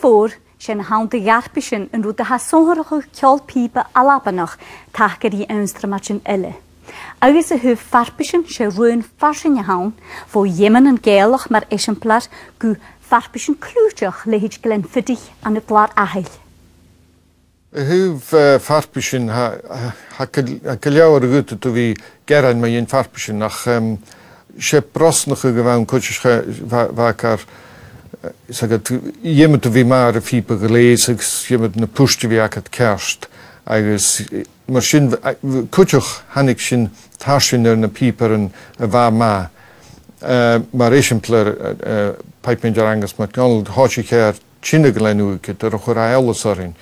voor zijn handen garpischen en doet de hasongerige kjolpiepen alabanach taken die instrumentchen elle. Agus a hu farpischen se ruin farsin haun, voor jemmen en geilig maar exemplar gu farpischen kluutjach lehich glen fidich aan het blaar ahel. Hu farpischen ha keliauer gute to wie geran me in farpischen nach se prosnige gewoon kutjes waar zeg het jemmen to wie maar fiepe gelezen, jemmen een pushte wie het kerst. Agus machine kutjoch hannig sin tashin er na pieper en va ma mar exemplar piping angus McDonald hochi care chinne glenu ke der chora sorin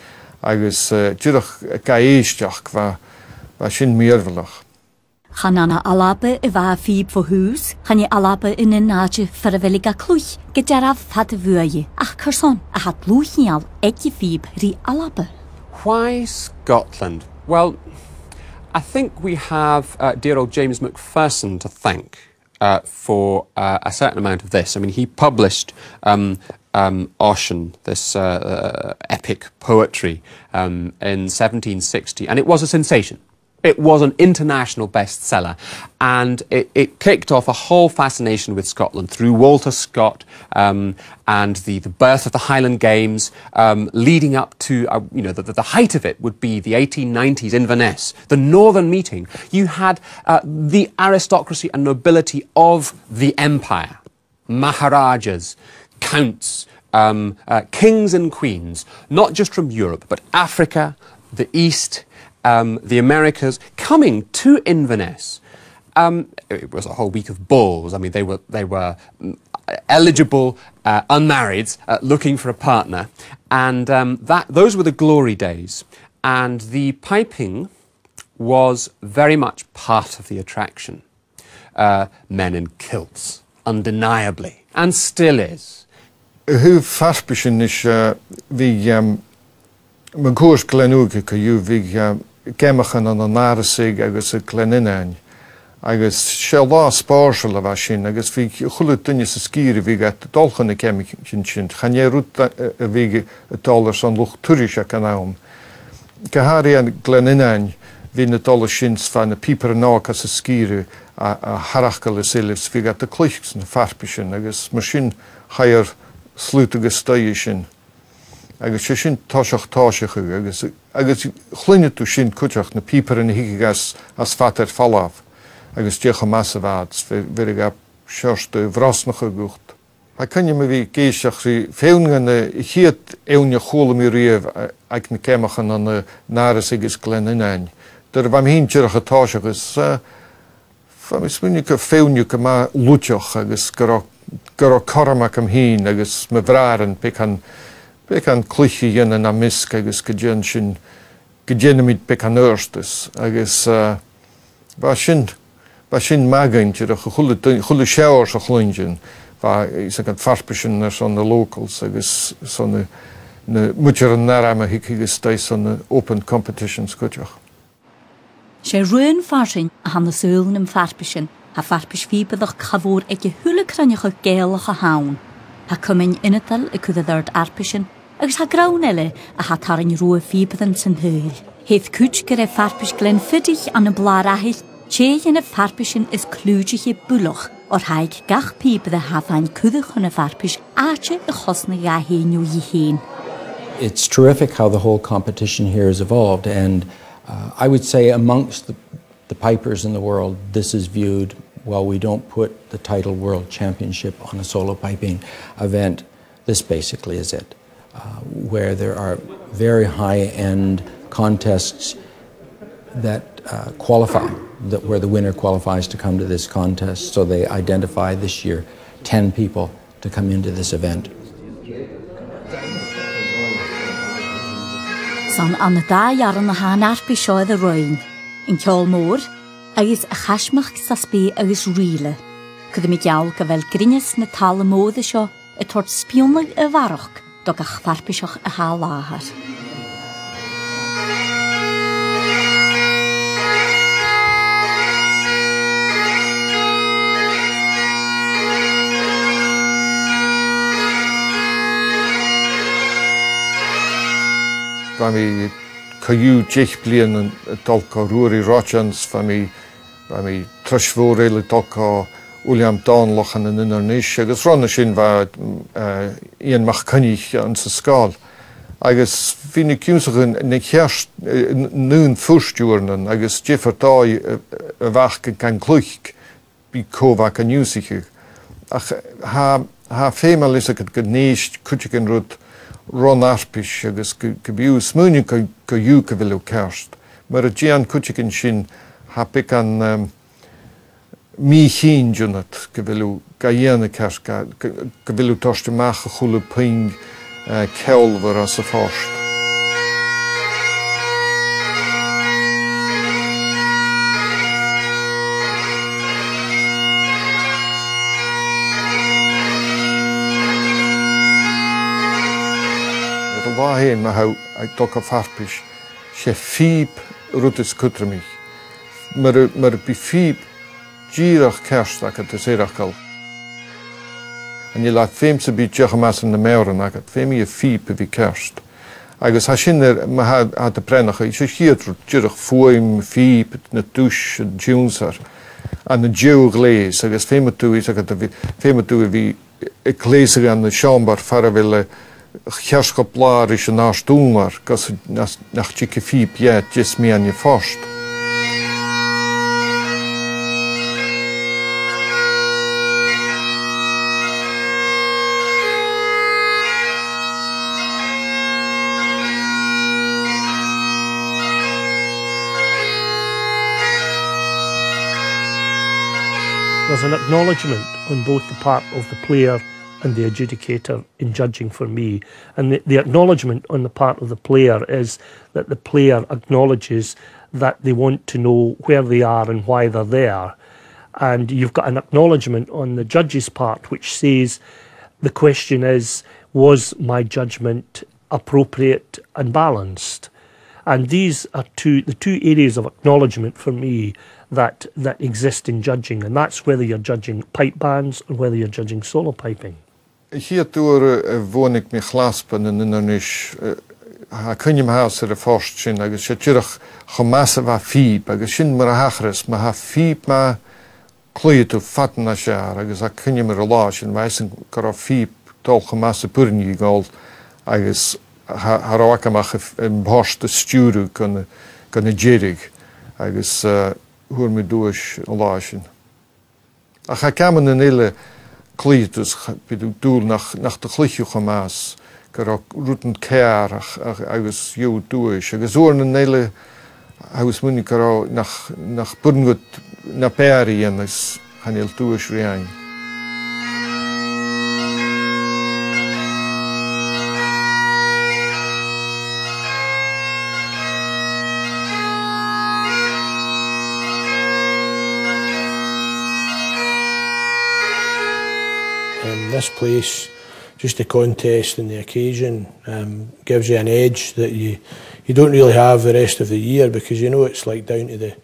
agus dirach gaeistach va sin meervelach. Gaan aan alabe va fiep voor huis, gaan je alabe in een naadje verwilliga kloech, gejaraf had vuurje. Ach kerson, had loechje al etje fiep ri alabe. Why Scotland? Well, I think we have dear old James Macpherson to thank for a certain amount of this. I mean, he published Ocean, this epic poetry, in 1760, and it was a sensation. It was an international bestseller, and it kicked off a whole fascination with Scotland through Walter Scott and the birth of the Highland Games, leading up to, the height of it would be the 1890s Inverness, the Northern Meeting. You had the aristocracy and nobility of the empire, Maharajas, counts, kings and queens, not just from Europe, but Africa, the East, the Americas, coming to Inverness. It was a whole week of balls. I mean, they were eligible, unmarried, looking for a partner, and those were the glory days. And the piping was very much part of the attraction. Men in kilts, undeniably, and still is. Hu farpischen is mijn koers klenuke ke ju vig kemachan an an naresig agus a kleninnain agus shella sparsel of ashin agus vig chulutunje sa skiri vig at dolchan a kemachin chin chanje rut a vig a dollars an luch turish a kanaum kahari an kleninnain vin a dollar shins van a pieper naak as a skiri a harachgal a silifs vig at a klichs na farpishin agus machine higher slutige station. Agus sin táiseach agus chluine tú sin cuteach na píper in hiigegas as fatar fallaf agus deocha massa bhads vir a seirste vrasnacha gucht. Ha cynne me bhí géisteach rí féungan chiad éune chola mi riamh ag na cemachan an na náras agus glen inain. Dar bhaim hín tíirech a táiseach is is muinnig a féunne go má lúteach agus gur a coramach am hín agus me bhráran Bekan clichi yen na misk agus gejen mit bekan erstes agus ba sin magin de chulle showers a chlunjen va is a farpischen on the locals agus son na mucher narama hikigus stais on the open competitions gotjach. Sé ruin farsin a han na suln im farpischen ha farpisch fiebedach chavor ag je hulle cranneach geilach a haun. Ha cumin inatal I cudadard arpischen agus ha graunelle a ha tarin roe fiebedan san heul. Heith kuch gur farpisch glen fidich an a blarahich, tjein a farpischen is klúdige buloch, or haig gach piebede ha fain cudach an a farpisch ache a chosna ga héinu hén. It's terrific how the whole competition here has evolved, and I would say amongst the pipers in the world, this is viewed, while we don't put the title World Championship on a solo piping event, this basically is it, where there are very high-end contests that qualify, where the winner qualifies to come to this contest. So they identify this year 10 people to come into this event. San an na da jaran na ha narpi seo the roin, in Ceol Mór, agus a chasmach sa spé agus riile. Cud mi geall go bhfuil grinnes na tala móda seo a tort spionlag a bharach do gach farpiseach a há láthar. van mi caillou 10 blian an tolca ruúí Rochans, van mi trasfóréile tolca William Dánlachan an inarníis, agus ranna sin bheit íon mach cynich an sa scáil. Agus bhí na cúsachan na chearst nún fúrstúrnan, agus Jeffertá a bhach gan clúich bí cóbhach an núsichu. Ach ha fémal is agad go néist cútegan rud ron arpis agus go bíú smúne go dú go bhfuil cearst. Mar a dhéan cútegan sin ha pic an mí chin dúnat go bhfuil ga dhéana cearst, go bhfuil toste meach a chula ping ceolvar as a fást. Láhéin me ha ag docha farpis sé fíb rutas cutramich. Mar bí fíb díirech cearst agad is éireachgal. An je laat féimse bí deocha meas an na méran agad, féimi a fíb a bhí cearst. Agus ha sin me ha a brenacha, is sé chiadrú díirech fuaim, fíb, na dús, a dúnsar, an na dúg léis, agus féime tú is agad féime tú a bhí i léisig an na seambar far a bhfuil chearska blár is an nástúmar, gas nach tíke fíb jét jes mé an je fást. There's an acknowledgement on both the part of the player and the adjudicator in judging for me. And the acknowledgement on the part of the player is that the player acknowledges that they want to know where they are and why they're there. And you've got an acknowledgement on the judge's part which says the question is, was my judgment appropriate and balanced? And these are the two areas of acknowledgement for me that exist in judging, and that's whether you're judging pipe bands or whether you're judging solo piping. Hier door woon ik met glaspen en innernis. Kun je me huis er vast zien? Agus je terug gemassen wat fiep. Agus je maar hachres, maar ha fiep maar kloeit of vatten als jaar. Agus kun je me relatie. Wij zijn kar fiep tol gemassen purnie gold. Agus harawaka mag een borst sturen kunnen jerig. Agus hoe me doe relatie. Ach ik kan een hele Clítus dúil nach de chluichiú chamás, gur rútan céar agus dú dúis, agus úr na néile agus múni gur nach burngud na péirí agus chanéil dúis riáin. This place, just the contest and the occasion, gives you an edge that you don't really have the rest of the year, because you know it's like down to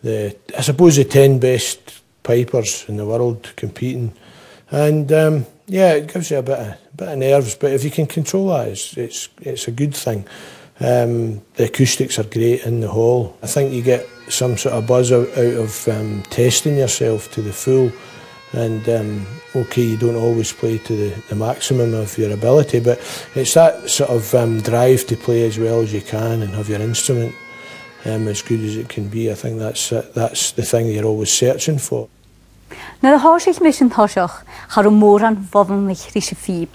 the I suppose the 10 best pipers in the world competing, and yeah, it gives you a bit of nerves, but if you can control that, it's a good thing. The acoustics are great in the hall. I think you get some sort of buzz out of testing yourself to the full. And okay, you don't always play to the maximum of your ability, but it's that sort of drive to play as well as you can and have your instrument as good as it can be. I think that's the thing you're always searching for. Na de háisich mis an thoiseach char mór an bhodan mich rí se fíb.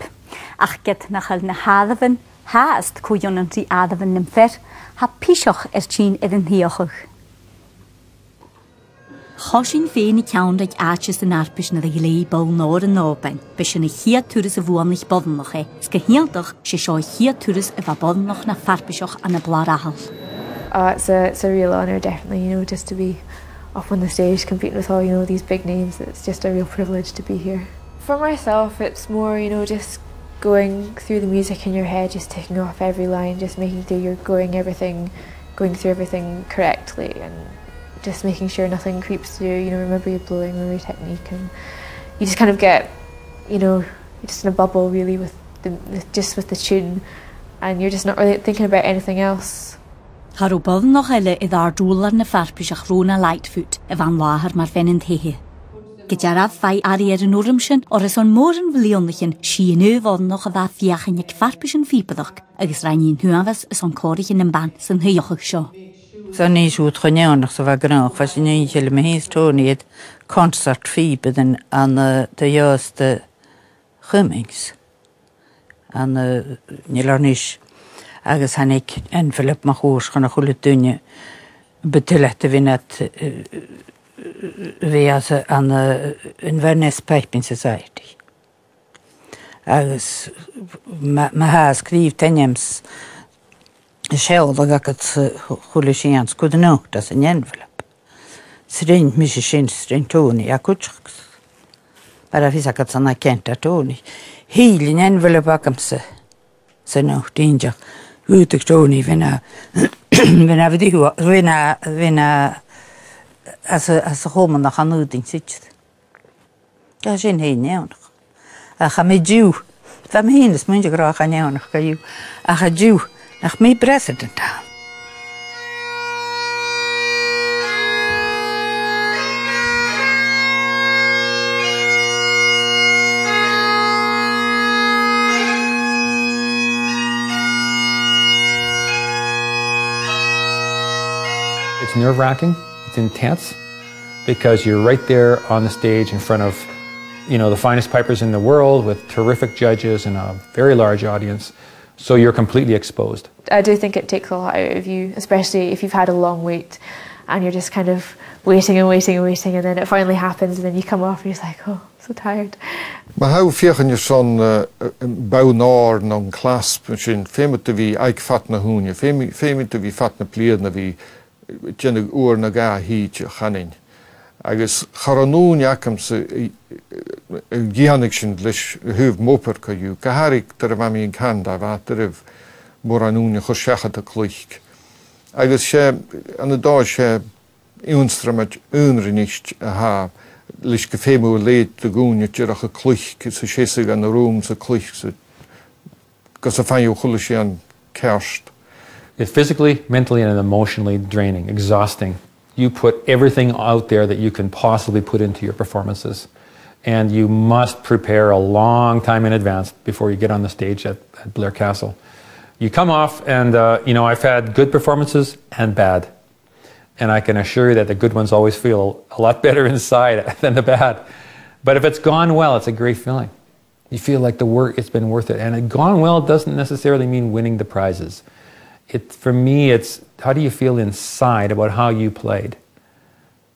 Ach get nachal na hadavan haast cúion an tí adavan nim fer, ha píseach tín an híochach. Choshin féin ceann ag áitis an arpis na lé bol nóir an nóbain, be sin na chiad túras a bhuanlich bodannach Sca hialdach sé seo chiad túras a bh bodannach na farpiseach an na blarahal. It's a real honour, definitely, you know, just to be up on the stage competing with all, you know, these big names. It's just a real privilege to be here. For myself, it's more, you know, just going through the music in your head, just taking off every line, just making sure you're going through everything correctly, and just making sure nothing creeps through, you know, remember your blowing, remember your technique, and you just kind of get, you know, you're just in a bubble really with the tune, and you're just not really thinking about anything else. Har ó bod noch eile I dar dúlar na farpis a chrúna lightfoot van láhar mar fenin thehe. Gejaraf fai ari an ormsin or is on mórin vlionlichen sínu von noch a va fiachin ik farpischen fiepedach agus rainin huavas is on corrigen en ban san hujoch seo. So níos út chuneannach sa bheith grach, fa sin éile me hés tóniad concert fíbeden an de juiste chummings. An nílarnis agus hannig envelop ma chós gan a chulle dunne betilette vinnet via an Inverness Piping Society. Agus ma ha skrif tenjems Schau, doch chuile síans go nócht as an envelop. Srint mis sin srint tóni a kutschaks. Bara vis agat sanna kenta tóni. Hílin envelop akam sa nócht injach. Útig tóni vinna vidihu vinna as a homan nach an úding sitjt. Ja sin hén neonach. A cha me djú. Fam hínas munja grach a neonach ga jú. A cha djú. Nach me president aan. It's nerve-wracking, it's intense, because you're right there on the stage in front of, you know, the finest pipers in the world with terrific judges and a very large audience. So you're completely exposed. I do think it takes a lot out of you, especially if you've had a long wait and you're just kind of waiting and waiting and waiting, and then it finally happens and then you come off and you're just like, oh, so tired. Maar how fiechan je son bouwnaar non clasp, sin fémte vi eik fat na hoenje, fémte vi fat na plied na vi tjennig oor na ga hietje chanin. Agus charanún jakam se gihannig sin lis huv moper ka ju, kaharik ter vam in kanda vaterev moranún je chosjachat a kluik. Agus se an de dag se instrument unrinicht ha lis gefemu leed de goenje tjerach a kluik, se chesig an de room se kluik se gas a fan jo chulish an kerst. It's physically, mentally, and emotionally draining, exhausting. You put everything out there that you can possibly put into your performances. And you must prepare a long time in advance before you get on the stage at Blair Castle. You come off and, you know, I've had good performances and bad. And I can assure you that the good ones always feel a lot better inside than the bad. But if it's gone well, it's a great feeling. You feel like the work, it's been worth it. And it gone well doesn't necessarily mean winning the prizes. For me, it's how do you feel inside about how you played?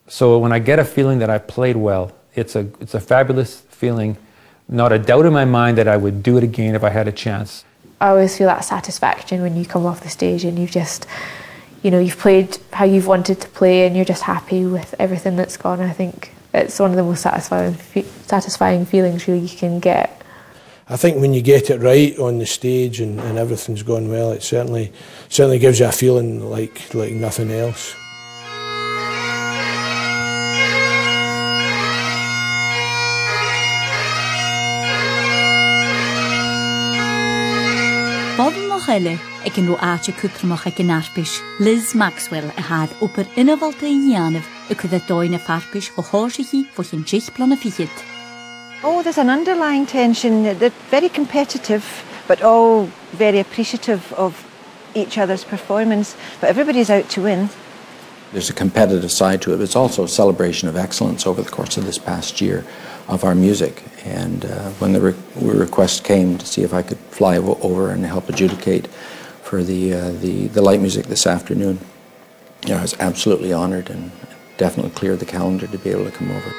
So when I get a feeling that I played well, it's a fabulous feeling. Not a doubt in my mind that I would do it again if I had a chance. I always feel that satisfaction when you come off the stage and you've just, you know, you've played how you've wanted to play and you're just happy with everything that's gone. I think it's one of the most satisfying feelings really you can get. I think when you get it right on the stage and everything's gone well, it certainly gives you a feeling like nothing else. Bodden nog elle, ik een roaatje kutramach ik een arpisch. Liz Maxwell had op er innevalte Janef, ik had het doine farpisch gehoorzigie voor geen jichtplannen fiet. Oh, there's an underlying tension. They're very competitive, but all very appreciative of each other's performance. But everybody's out to win. There's a competitive side to it, but it's also a celebration of excellence over the course of this past year of our music. And when the request came to see if I could fly over and help adjudicate for the light music this afternoon, you know, I was absolutely honored and definitely cleared the calendar to be able to come over.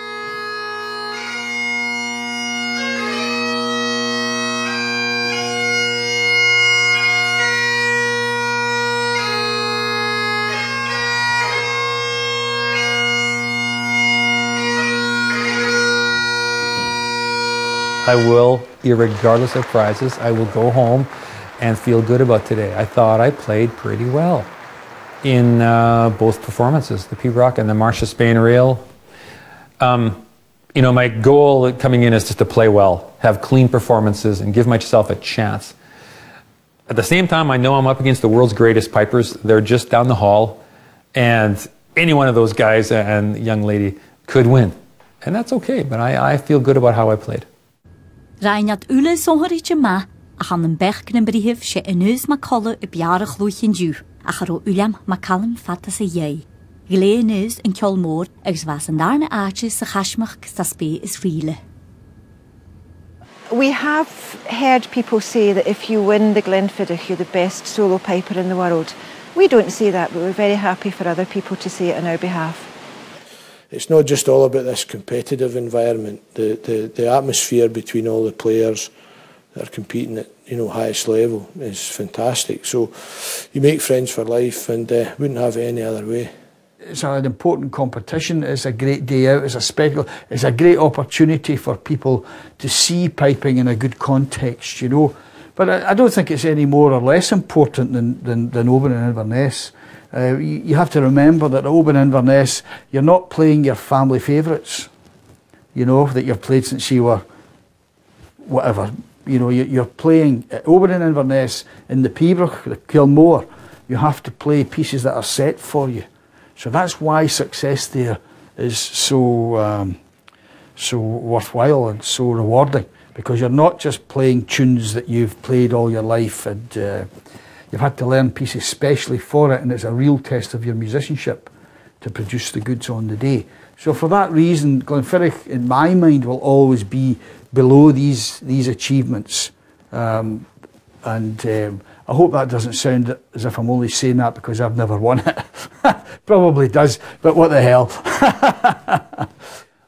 I will, irregardless of prizes, I will go home and feel good about today. I thought I played pretty well in both performances, the P-Rock and the March to Spain Rail. You know, my goal coming in is just to play well, have clean performances, and give myself a chance. At the same time, I know I'm up against the world's greatest pipers. They're just down the hall, and any one of those guys and young lady could win. And that's okay, but I feel good about how I played. Reinhard Ule songeritje ma, a han een bergen brief she eneus ma kolle op jaren gloeien ju, a garo Ulam ma kalm fatta se jij. Gleen is in Kjolmoor, ergens was een daarne aardje se gashmach sa spe is riele. We have heard people say that if you win the Glenfiddich, you're the best solo piper in the world. We don't say that, but we're very happy for other people to say it on our behalf. It's not just all about this competitive environment. The atmosphere between all the players that are competing at highest level is fantastic. So you make friends for life, and wouldn't have it any other way. It's an important competition. It's a great day out. It's a spectacle. It's a great opportunity for people to see piping in a good context, But I don't think it's any more or less important than Oban and Inverness. You have to remember that at Oban and Inverness, you're not playing your family favourites, that you've played since you were whatever. You're playing at Oban and Inverness in the Peabrook, the Kilmore. You have to play pieces that are set for you. So that's why success there is so worthwhile and so rewarding, because you're not just playing tunes that you've played all your life, and you've had to learn pieces specially for it, and it's a real test of your musicianship to produce the goods on the day. So for that reason, Glenfiddich, in my mind, will always be below these achievements. I hope that doesn't sound as if I'm only saying that because I've never won it. Probably does, but what the hell.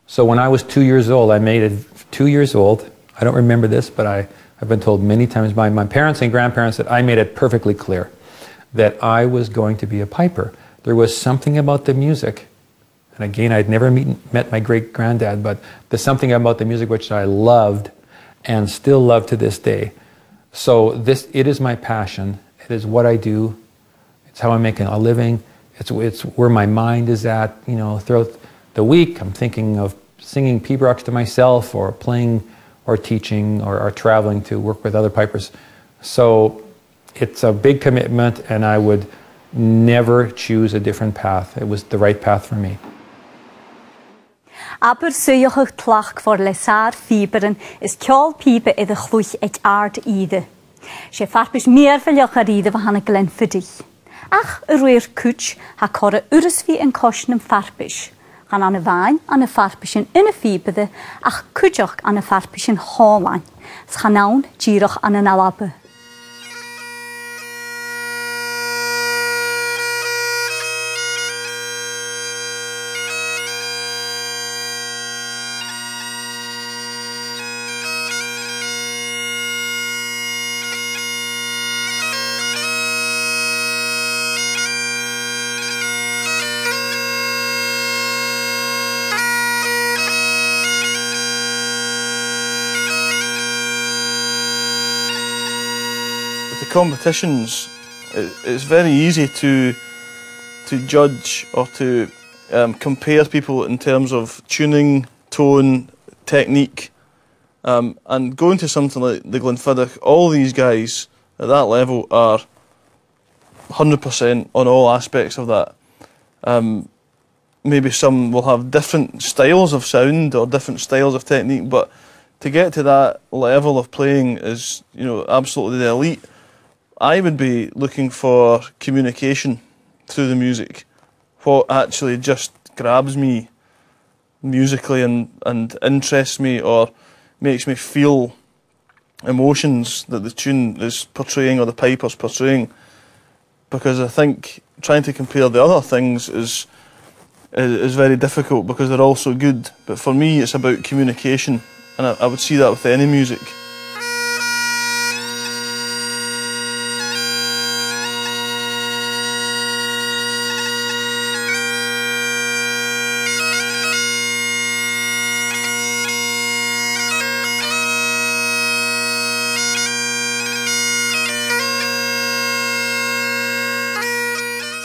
So when I was 2 years old, I made it 2 years old. I don't remember this, but I've been told many times by my parents and grandparents that I made it perfectly clear that I was going to be a piper. There was something about the music, and again, I'd never met my great-granddad, but there's something about the music which I loved and still love to this day. So it is my passion. It is what I do. It's how I'm making a living. It's where my mind is at. Throughout the week, I'm thinking of singing pibrochs to myself, or playing, or teaching, or traveling to work with other pipers. So it's a big commitment, and I would never choose a different path. It was the right path for me. Aber suiach tlach voor lesar fiberen is kjol pipe de gloech et aard ide. She farpis meer veljach ride van hanne Glenfiddich. Ach, ruir kuch ha korre uresvi en kosnem farpis. Gaan aan de wijn aan de farpischen in de fiberde, ach kujach aan de farpischen haalwijn. Schanaun girach aan een alappe. The competitions, it's very easy to judge or to compare people in terms of tuning, tone, technique, and going to something like the Glenfiddich, all these guys at that level are 100% on all aspects of that. Maybe some will have different styles of sound or different styles of technique, but to get to that level of playing is, absolutely the elite. I would be looking for communication through the music. What actually just grabs me musically and interests me or makes me feel emotions that the tune is portraying or the piper's portraying. Because I think trying to compare the other things is very difficult because they're all so good. But for me, it's about communication, and I would see that with any music.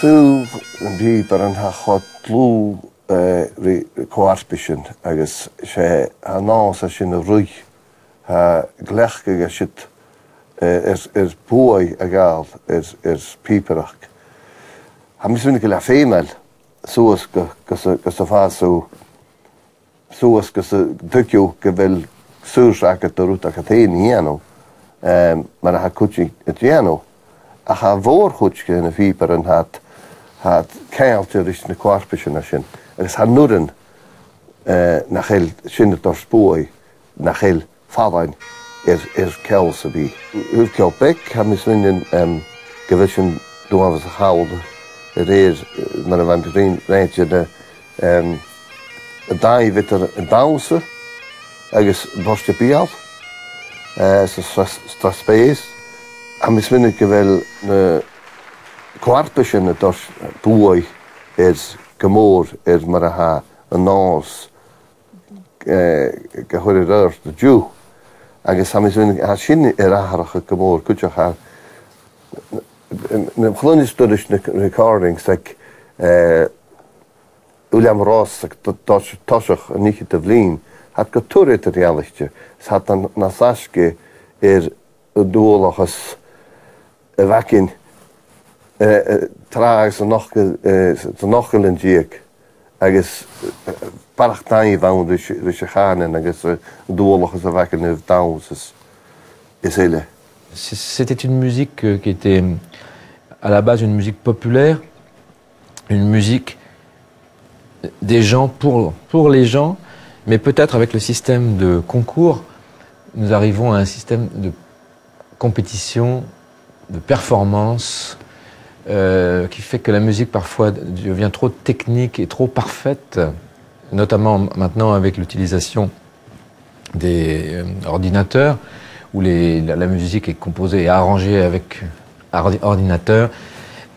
Sú an bhí bar an chod lú coarpishin agus sé a nás a sin a rúich glechge sit bwy a gael piperach. Ha mis fynd gyda ffeimel, sŵas gys y ffas o sŵas gys y dygiw gyfel sŵs ac y dyrwyd ac y tein i enw. Mae'n ha cwtsi y enw. A ha fôr chwtsi yn y fiber yn had cael ti'r ys yn y cwarpus yna sy'n. Agus ha nwryn na chael sy'n y dors bwy na chael ffadain cael sy'n bi. Hwf cael bec ha mis fynd yn gyfel sy'n dwi'n fawr hawl yr mae'n fan rhaid y dau fydd yn dawsa agos bostio bial strasbeis a mis fynd gyfel na cwarpus yn y dors bwy gymor mar a ha y nos gyhwyr yr y diw agos a mis fynd a sy'n aharach y gymor gwydioch a na chlónis dúris na recordings like William Ross toshach a níchi de bhlín hat go túrit a realiste hat an na saske dúlachas a bhacin trágus a nachgelin díag agus barach daí bhain rys a chánin agus dúlachas a bhacin a downs is éile. C'était une musique qui était à la base une musique populaire, une musique des gens pour les gens, mais peut-être avec le système de concours, nous arrivons à un système de compétition, de performance, qui fait que la musique parfois devient trop technique et trop parfaite, notamment maintenant avec l'utilisation des ordinateurs, où la musique est composée et arrangée avec ordinateur.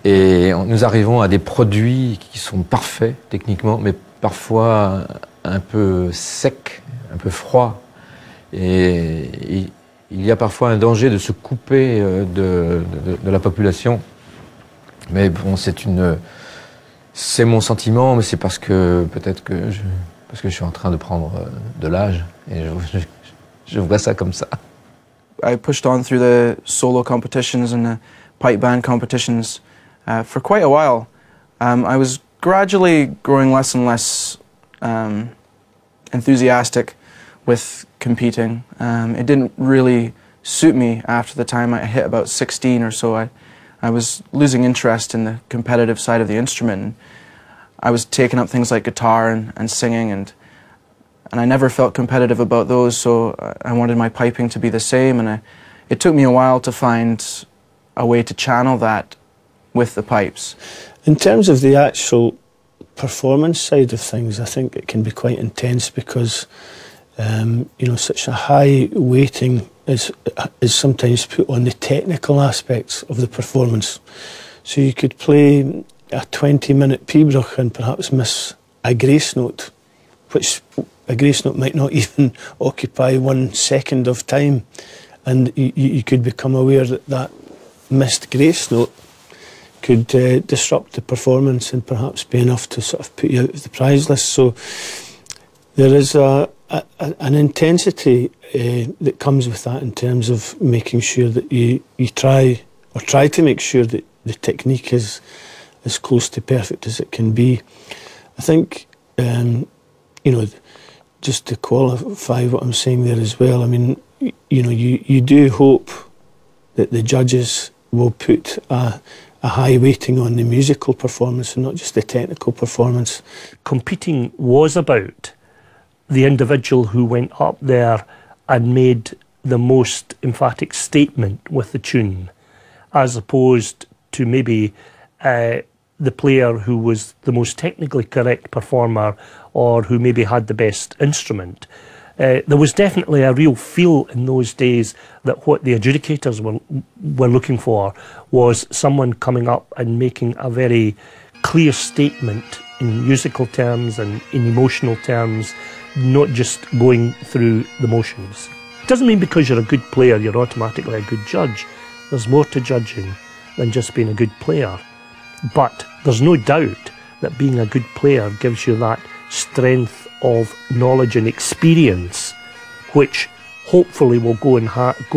Et nous arrivons à des produits qui sont parfaits techniquement, mais parfois un peu secs, un peu froids. Et il y a parfois un danger de se couper de la population. Mais bon, c'est mon sentiment, mais c'est parce que peut-être que je suis en train de prendre de l'âge. Et je vois ça comme ça. I pushed on through the solo competitions and the pipe band competitions for quite a while. I was gradually growing less and less enthusiastic with competing. It didn't really suit me after the time I hit about 16 or so. I was losing interest in the competitive side of the instrument. I was taking up things like guitar and singing, and I never felt competitive about those, so I wanted my piping to be the same, and it took me a while to find a way to channel that with the pipes. In terms of the actual performance side of things, I think it can be quite intense because you know, such a high weighting is sometimes put on the technical aspects of the performance. So you could play a 20-minute pibroch and perhaps miss a grace note, which a grace note might not even occupy 1 second of time, and you could become aware that missed grace note could disrupt the performance and perhaps be enough to sort of put you out of the prize list. So there is an intensity that comes with that in terms of making sure that you try to make sure that the technique is as close to perfect as it can be. I think, you know, just to qualify what I'm saying there as well, I mean, you know, you do hope that the judges will put a high weighting on the musical performance and not just the technical performance. Competing was about the individual who went up there and made the most emphatic statement with the tune, as opposed to maybe the player who was the most technically correct performer or who maybe had the best instrument. There was definitely a real feel in those days that what the adjudicators were looking for was someone coming up and making a very clear statement in musical terms and in emotional terms, not just going through the motions. It doesn't mean because you're a good player you're automatically a good judge. There's more to judging than just being a good player. But there's no doubt that being a good player gives you that strength of knowledge and experience, which hopefully will go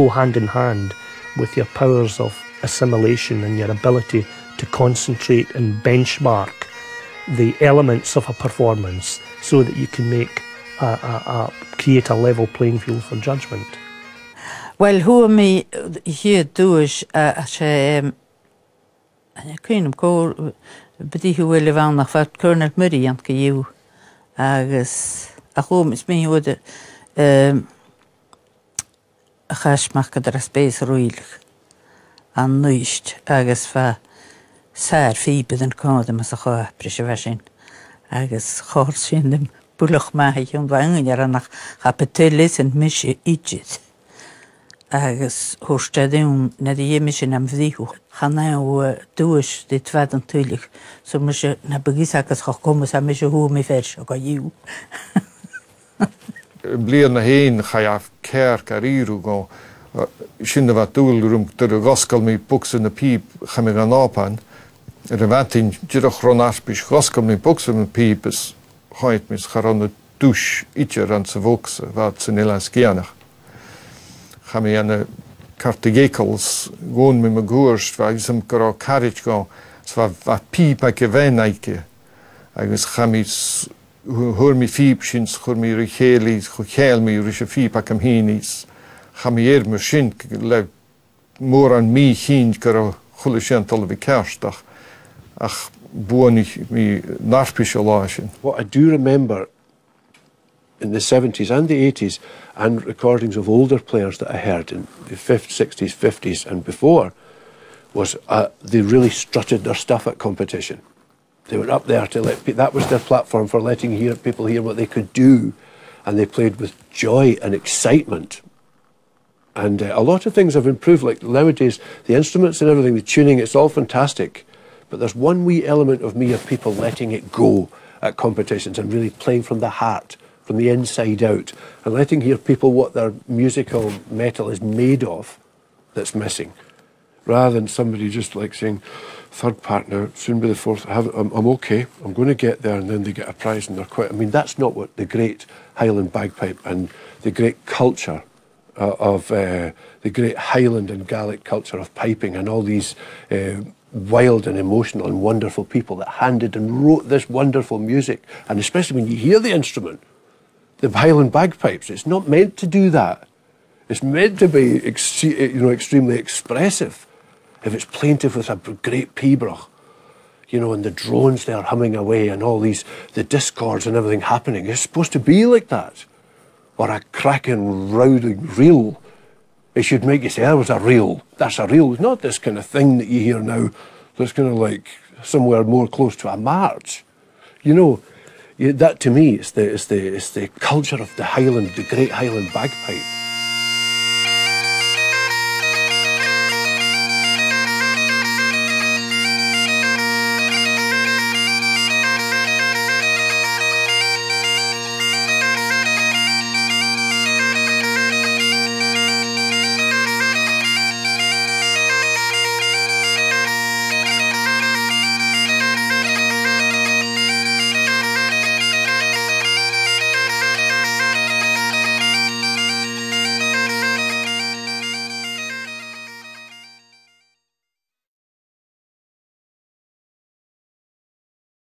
hand in hand with your powers of assimilation and your ability to concentrate and benchmark the elements of a performance so that you can make create a level playing field for judgment. Well, who me here dois she Queenum go bedi who will van nach fat Colonel Murray and you agus a home is me would a chasmach der space roilig an nuist agus fa sær fibe den kodem as a cho preservation agus chor sin dem bulach mai und wangen ja nach hapetelis and mish ichit agus hostadum na die mission am vdihu Hanau duas dit wat natuurlijk so mis na begisakas gekomen sa mis hoe me vers ook you Blian na heen ga je kerk ariru go sinne wat doelrum de goskal mi books in de piep ga me gaan open er wat in jirach ronaspis goskal mi books in de piep is hoit mis garan douche ietsje ran se vokse wat ze Nederlands gerne ga me aan Cartigekels gewoon met mijn goers, waar ik hem karo carriage go, zo wat piep ik gewen eike. Agus chamis hoor mi fiepschins, hoor mi richelis, hoor mi rische fiep ik hem hinis. Chamier me shin le more aan mi hin karo chulishental vi kerstdag. Ach buonig mi narpische. What I do remember in the 70s and the 80s, and recordings of older players that I heard in the 50s, 60s, 50s and before, was they really strutted their stuff at competition. They were up there to that was their platform for letting people hear what they could do, and they played with joy and excitement. And a lot of things have improved, like nowadays, the instruments and everything, the tuning, it's all fantastic. But there's one wee element of me of people letting it go at competitions and really playing from the heart, from the inside out, and letting hear people what their musical metal is made of that's missing, rather than somebody just like saying, third partner, soon be the fourth, I'm okay, I'm going to get there, and then they get a prize and they're quite, I mean, that's not what the great Highland bagpipe and the great culture of the great Highland and Gaelic culture of piping and all these wild and emotional and wonderful people that handed and wrote this wonderful music, and especially when you hear the instrument, the Highland bagpipes, it's not meant to do that. It's meant to be extremely expressive. If it's plaintive with a great pibroch, and the drones there humming away and all these, the discords and everything happening, it's supposed to be like that. Or a cracking, rowing reel. It should make you say, that was a reel. That's a reel. It's not this kind of thing that you hear now that's kind of like somewhere more close to a march. That to me is the culture of the Highland, the great Highland bagpipe.